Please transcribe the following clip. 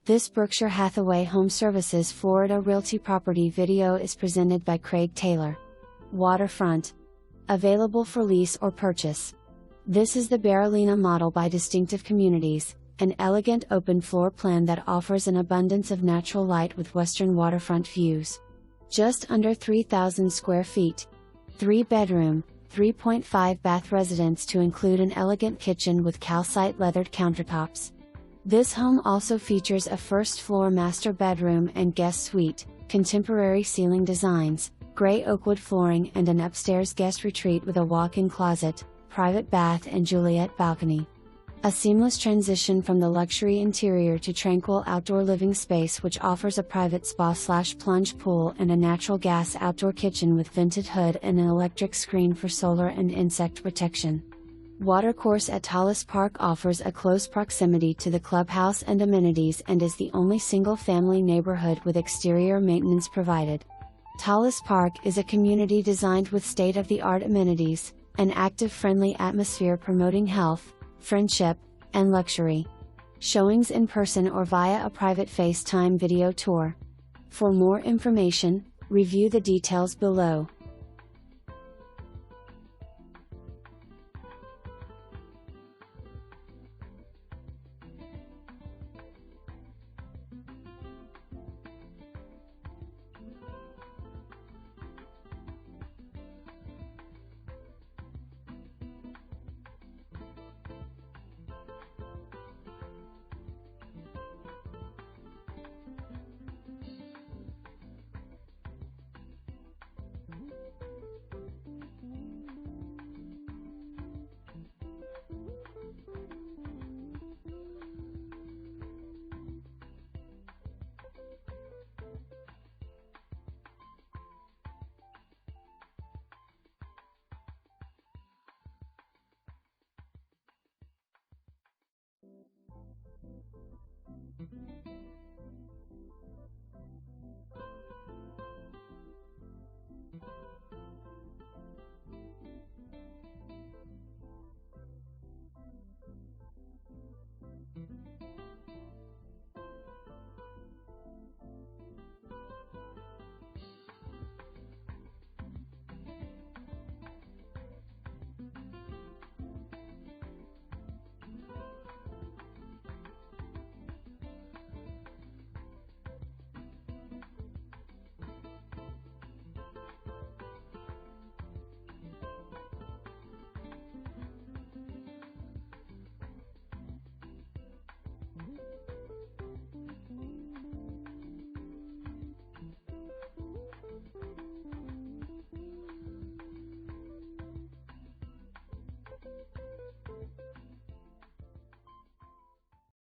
This Berkshire Hathaway HomeServices Florida Realty property video is presented by Craig Taylor. Waterfront. Available for lease or purchase. This is the Berolina model by Distinctive Communities, an elegant open floor plan that offers an abundance of natural light with western waterfront views. Just under 3,000 square feet. 3-bedroom, 3.5 bath residence to include an elegant kitchen with calcite leathered countertops. This home also features a first-floor master bedroom and guest suite, contemporary ceiling designs, gray oakwood flooring and an upstairs guest retreat with a walk-in closet, private bath and Juliette Balcony. A seamless transition from the luxury interior to tranquil outdoor living space which offers a private spa/plunge pool and a natural gas outdoor kitchen with vented hood and an electric screen for solar and insect protection. Watercourse at Talis Park offers a close proximity to the clubhouse and amenities and is the only single-family neighborhood with exterior maintenance provided. Talis Park is a community designed with state-of-the-art amenities, an active friendly atmosphere promoting health, friendship, and luxury. Showings in person or via a private FaceTime video tour. For more information, review the details below.